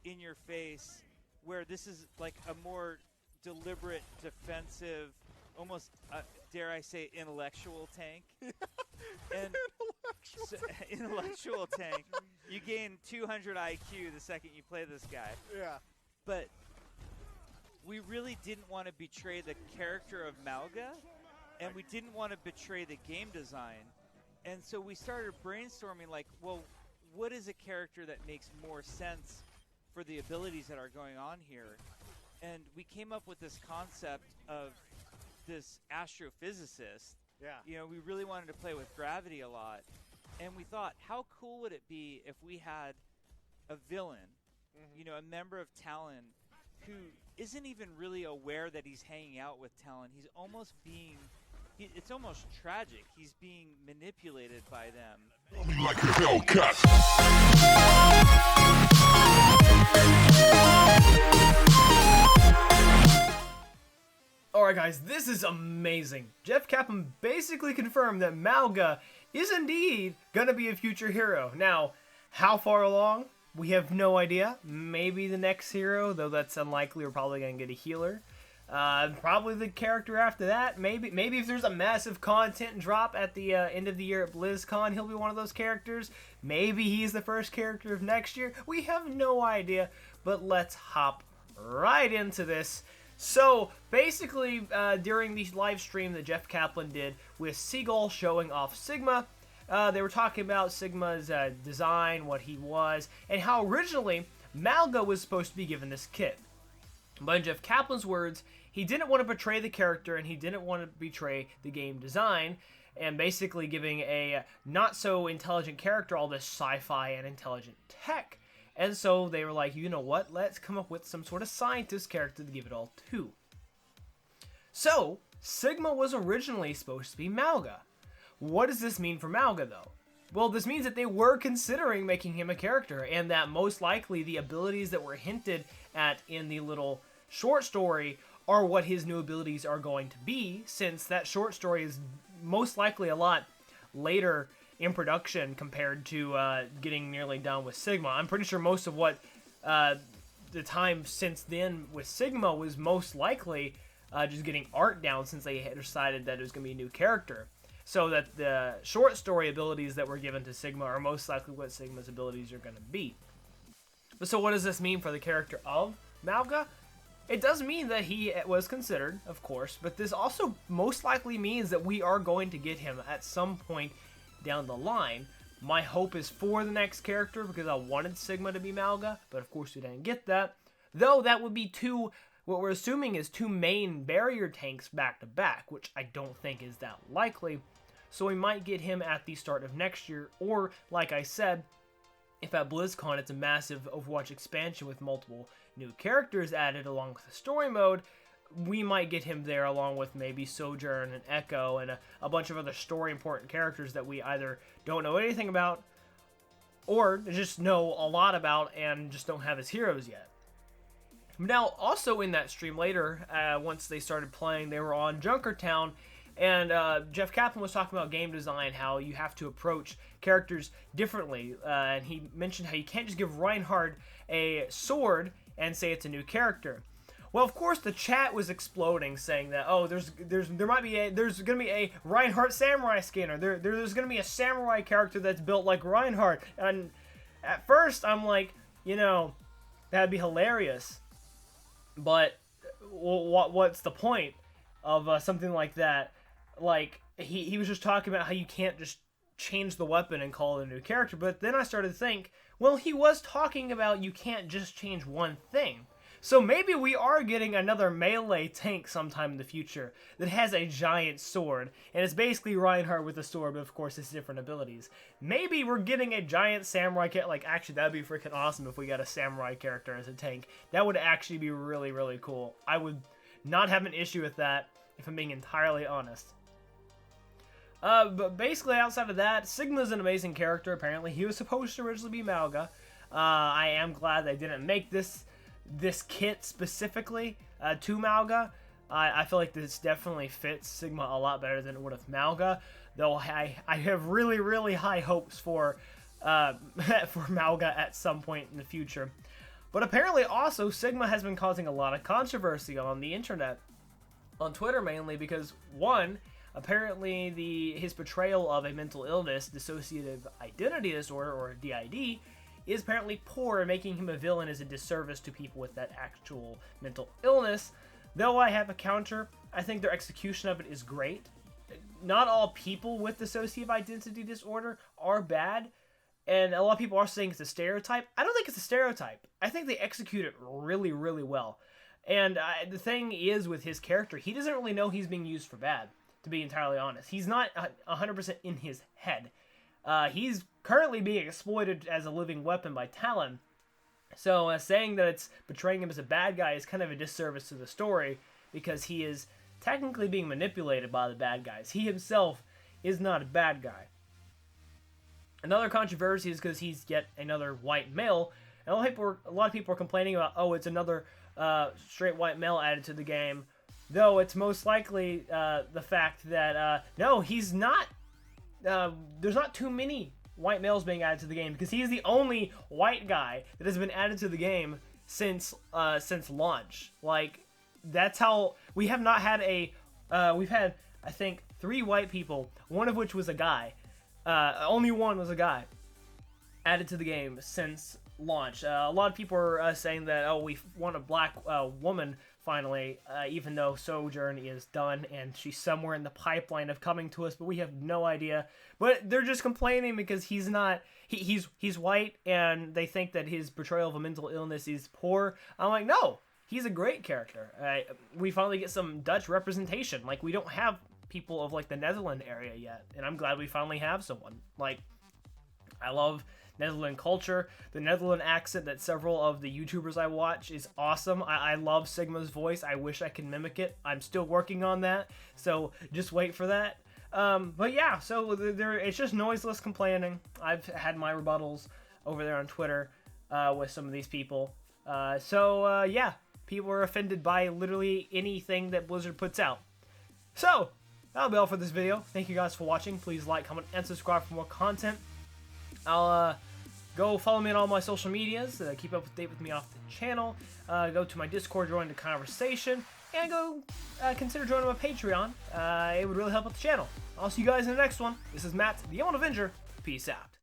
in your face, where this is like a more deliberate, defensive, almost, dare I say, intellectual tank. And intellectual tank. You gain 200 IQ the second you play this guy. Yeah. But we really didn't want to betray the character of Mauga, and we didn't want to betray the game design. And so we started brainstorming, like, well, what is a character that makes more sense for the abilities that are going on here? And we came up with this concept of this astrophysicist. Yeah. You know, we really wanted to play with gravity a lot. And we thought, how cool would it be if we had a villain, you know, a member of Talon, who isn't even really aware that he's hanging out with Talon. He's almost being, it's almost tragic. He's being manipulated by them. Like a Hellcat. Alright guys, this is amazing. Jeff Kaplan basically confirmed that Mauga is indeed gonna be a future hero. Now, how far along? We have no idea. Maybe the next hero, though that's unlikely. We're probably gonna get a healer. Probably the character after that. Maybe if there's a massive content drop at the end of the year at BlizzCon, he'll be one of those characters. Maybe he's the first character of next year. We have no idea, but let's hop right into this. So, basically, during the live stream that Jeff Kaplan did with Seagull showing off Sigma, they were talking about Sigma's design, what he was, and how originally Mauga was supposed to be given this kit. But in Jeff Kaplan's words, he didn't want to betray the character and he didn't want to betray the game design, and basically giving a not-so-intelligent character all this sci-fi and intelligent tech. And so they were like, you know what, let's come up with some sort of scientist character to give it all to. So, Sigma was originally supposed to be Mauga. What does this mean for Mauga, though? Well, this means that they were considering making him a character, and that most likely the abilities that were hinted at in the little short story are what his new abilities are going to be, since that short story is most likely a lot later in production compared to getting nearly done with Sigma. I'm pretty sure most of what the time since then with Sigma was most likely just getting art down, since they had decided that it was going to be a new character. So that the short story abilities that were given to Sigma are most likely what Sigma's abilities are going to be. But so what does this mean for the character of Mauga? It does mean that he was considered, of course, but this also most likely means that we are going to get him at some point down the line. My hope is for the next character, because I wanted Sigma to be Mauga, but of course we didn't get that. Though that would be what we're assuming is two main barrier tanks back to back, which I don't think is that likely. So we might get him at the start of next year, or like I said, if at BlizzCon it's a massive Overwatch expansion with multiple new characters added along with the story mode, we might get him there along with maybe Sojourn and Echo and a bunch of other story important characters that we either don't know anything about or just know a lot about and just don't have as heroes yet. Now, also in that stream later, once they started playing, they were on Junkertown, and Jeff Kaplan was talking about game design, how you have to approach characters differently, and he mentioned how you can't just give Reinhardt a sword and say it's a new character. Well, of course, the chat was exploding, saying that, oh, there's gonna be a Reinhardt samurai skin, or there's gonna be a samurai character that's built like Reinhardt. And at first, I'm like, you know, that'd be hilarious, but what's the point of something like that? Like, he was just talking about how you can't just change the weapon and call it a new character, but then I started to think, well, he was talking about you can't just change one thing. So maybe we are getting another melee tank sometime in the future that has a giant sword, and it's basically Reinhardt with a sword, but of course it's different abilities. Maybe we're getting a giant samurai character. Like, actually, that'd be freaking awesome if we got a samurai character as a tank. That would actually be really, really cool. I would not have an issue with that, if I'm being entirely honest. But basically, outside of that, Sigma's an amazing character, apparently. He was supposed to originally be Mauga. I am glad they didn't make this kit specifically to Mauga. I feel like this definitely fits Sigma a lot better than it would have Mauga, though I have really, really high hopes for Mauga at some point in the future. But apparently also Sigma has been causing a lot of controversy on the internet. On Twitter mainly because, one, apparently his portrayal of a mental illness, dissociative identity disorder, or DID, is apparently poor, and making him a villain is a disservice to people with that actual mental illness. Though I have a counter, I think their execution of it is great. Not all people with dissociative identity disorder are bad, and a lot of people are saying it's a stereotype. I don't think it's a stereotype. I think they execute it really, really well. And the thing is with his character, he doesn't really know he's being used for bad, to be entirely honest. He's not 100% in his head. He's currently being exploited as a living weapon by Talon. So saying that it's portraying him as a bad guy is kind of a disservice to the story, because he is technically being manipulated by the bad guys. He himself is not a bad guy. Another controversy is because he's yet another white male, and a lot of people are complaining about, oh, it's another straight white male added to the game, though it's most likely the fact that no, he's not. There's not too many white males being added to the game, because he's the only white guy that has been added to the game since launch. Like, that's how we have not had we've had, I think, 3 white people, one of which was a guy. Only one was a guy added to the game since launch. A lot of people are saying that, oh, we want a black woman finally, even though Sojourn is done and she's somewhere in the pipeline of coming to us, but we have no idea. But they're just complaining because he's not, he's white, and they think that his portrayal of a mental illness is poor. I'm like, no, he's a great character. We finally get some Dutch representation. Like, we don't have people of, like, the Netherlands area yet, and I'm glad we finally have someone. Like, I love Netherlands culture. The Netherlands accent that several of the YouTubers I watch is awesome. I love Sigma's voice. I wish I could mimic it. I'm still working on that, so just wait for that. But yeah, so it's just noiseless complaining. I've had my rebuttals over there on Twitter with some of these people. Yeah, people are offended by literally anything that Blizzard puts out. So, that'll be all for this video. Thank you guys for watching. Please like, comment, and subscribe for more content. I'll go follow me on all my social medias. Keep up to date with me off the channel. Go to my Discord, join the conversation, and go consider joining my Patreon. It would really help out the channel. I'll see you guys in the next one. This is Matt, the EmeraldAvenger. Peace out.